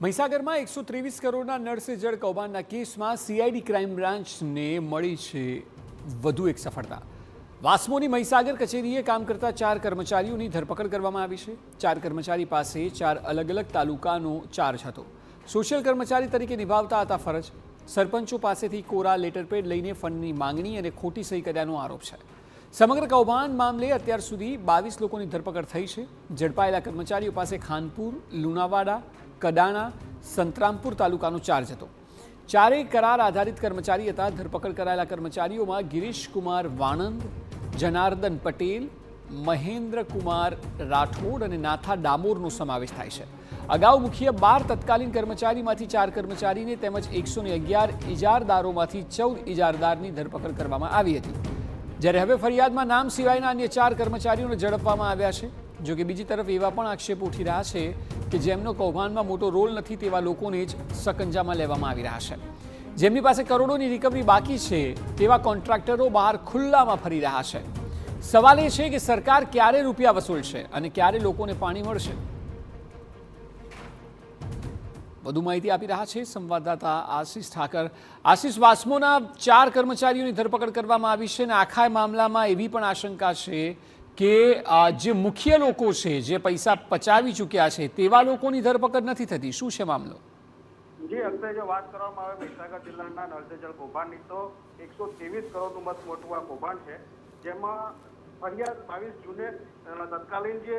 મહીસાગરમાં 123 કરોડના નળ સે જળ કૌભાંડના કેસમાં સીઆઈડી ક્રાઇમ બ્રાન્ચને મળી છે વધુ એક સફળતા। વાસ્મોની મહીસાગર કચેરીએ કામ કરતા 4 કર્મચારીઓની ધરપકડ કરવામાં આવી છે। 4 કર્મચારી પાસે 4 અલગ અલગ તાલુકાનો ચાર્જ હતો। સોશિયલ કર્મચારી તરીકે નિભાવતા હતા ફરજ। સરપંચો પાસેથી કોરા લેટરપેડ લઈને ફંડની માંગણી અને ખોટી સહી કર્યાનો આરોપ છે। સમગ્ર કૌભાંડ મામલે અત્યાર સુધી 22 લોકોની ધરપકડ થઈ છે। ઝડપાયેલા કર્મચારીઓ પાસે ખાનપુર, લુણાવાડા, કડાણા, સંતરામપુર તાલુકાનો ચાર્જ હતો। ચારેય કરાર આધારિત કર્મચારી હતા। ધરપકડ કરાયેલા કર્મચારીઓમાં ગિરીશ કુમાર વાણંદ, જનાર્દન પટેલ, મહેન્દ્ર કુમાર રાઠોડ અને નાથા ડામોરનો સમાવેશ થાય છે। અગાઉ મુખ્ય 12 તત્કાલીન કર્મચારીમાંથી 4 કર્મચારીને તેમજ 111 ઇજારદારોમાંથી 14 ઇજારદારની ધરપકડ કરવામાં આવી હતી। જ્યારે હવે ફરિયાદમાં નામ સિવાયના અન્ય 4 કર્મચારીઓને ઝડપવામાં આવ્યા છે। જો કે બીજી તરફ એવા પણ આક્ષેપ ઉઠી રહ્યા છે કે જેમનો કૌભાંડમાં મોટો રોલ નથી તેવા લોકોને જ સકંજામાં લેવામાં આવી રહ્યા છે। જેમની પાસે કરોડોની રિકવરી બાકી છે તેવા કોન્ટ્રાક્ટરો બહાર ખુલ્લામાં ફરી રહ્યા છે। સવાલ એ છે કે સરકાર ક્યારે રૂપિયા વસૂલશે અને ક્યારે લોકોને પાણી મળશે। વધુ માહિતી આપી રહ્યા છે સંવાદદાતા આશિષ ઠાકર। આશિષ, વાસ્મોના 4 કર્મચારીઓની ધરપકડ કરવામાં આવી છે અને આખા મામલામાં એવી પણ આશંકા છે કે જે મુખ્ય લોકો છે, જે પૈસા પચાવી ચૂક્યા છે તેવા લોકોની ધરપકડ નથી થતી। શું છે મામલો? જી અક્ષય, જો વાત કરવામાં આવે મહીસાગર જિલ્લાના નળ સે જળ કૌભાંડની તો 123 કરોડનું મત મોટું આ કૌભાંડ છે, જેમાં ફરિયાદ 22 જૂને તત્કાલીન જે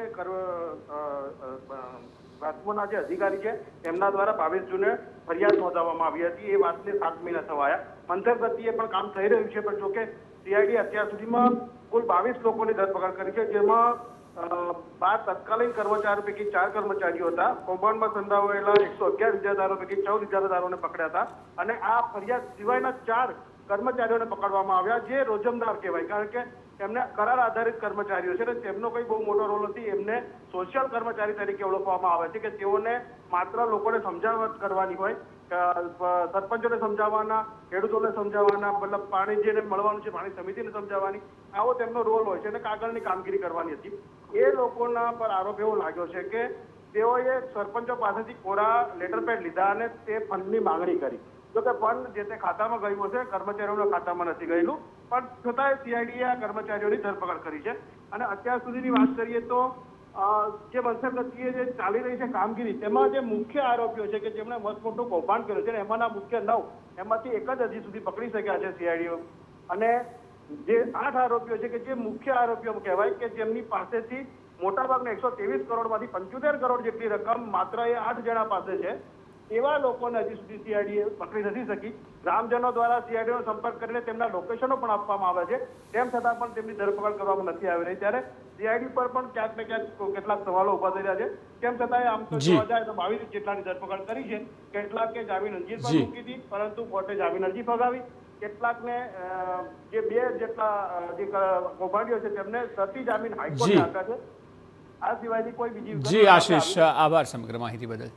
વાસ્મોના જે અધિકારી છે એમના દ્વારા 22 જૂને ફરિયાદ નોંધાવવામાં આવી હતી। એ વાતને 7 મહિના થવાયા। મંથર ગતિએ પણ કામ થઈ રહ્યું છે, પણ જોકે સીઆઈડી અત્યાર સુધીમાં કુલ 22 લોકોની ધરપકડ કરી છે, જેમાં 12 તત્કાલીન કર્મચારીઓ પૈકી 4 કર્મચારીઓ હતા। કૌભાંડમાં સંડોવાયેલા 111 ઇજારદારો પૈકી 14 ઇજારદારોને પકડ્યા હતા અને આ ફરિયાદ સિવાયના 4 કર્મચારીઓને પકડવામાં આવ્યા, જે રોજમદાર કહેવાય, કારણ કે એમને કરાર આધારિત કર્મચારીઓ છે અને તેમનો કોઈ બહુ મોટો રોલ નથી। એમને સોશિયલ કર્મચારી તરીકે ઓળખવામાં આવે છે કે તેઓને માત્ર લોકોને સમજાવટ કરવાની હોય, સરપંચોને સમજાવવાના, ખેડૂતોને સમજાવવાના, મતલબ પાણી જેને મળવાનું છે પાણી સમિતિને સમજાવવાની, આવો તેમનો રોલ હોય છે અને કાગળની કામગીરી કરવાની હતી। એ લોકોના પર આરોપ એવો લાગ્યો છે કે તેઓએ સરપંચો પાસેથી કોરા લેટરપેડ લીધા અને તે ફંડની માંગણી કરી। જો કે ફંડ જે તે ખાતામાં ગયું હશે, કર્મચારીઓના ખાતામાં નથી ગયેલું, પણ છતાંય સીઆઈડીએ આ કર્મચારીઓની ધરપકડ કરી છે। અને અત્યાર સુધીની વાત કરીએ તો જે વંશગતિએ જે ચાલી રહી છે કામગીરી, તેમાં જે મુખ્ય આરોપીઓ છે કે જેમણે મોટું કૌભાંડ કર્યું છે એમાંના મુખ્ય 9, એમાંથી એક જ હજી સુધી પકડી શક્યા છે સીઆઈડીઓ। અને જે 8 આરોપીઓ છે કે જે મુખ્ય આરોપીઓ કહેવાય કે જેમની પાસેથી મોટાભાગના 123 કરોડમાંથી 75 કરોડ જેટલી રકમ માત્ર એ 8 જણા પાસે છે, એવા લોકોને હજી સુધી સીઆઈડીએ પકડી નથી શકી। ગ્રામજનો દ્વારા સીઆઈડીનો સંપર્ક કરીને તેમના લોકેશનો પણ આપવામાં આવે છે, તેમ છતાં પણ તેમની ધરપકડ કરવામાં નથી આવી રહી। ત્યારે સીઆઈડી પર પણ ક્યાંક ને ક્યાંક કેટલાક સવાલો ઉભા થઈ રહ્યા છે। તેમ છતાં આમ તો જોવા જાય તો 22 જેટલાની ધરપકડ કરી છે। કેટલાકે જામીન અરજી પર મૂકી હતી, પરંતુ કોર્ટે જામીન અરજી ફગાવી। કેટલાકને જે 2 જેટલા જે કૌભાંડીઓ છે તેમને શરતી જામીન હાઈકોર્ટે આપ્યા છે। આ સિવાયની કોઈ બીજી જી આશિષ, આભાર સમગ્ર માહિતી બદલ।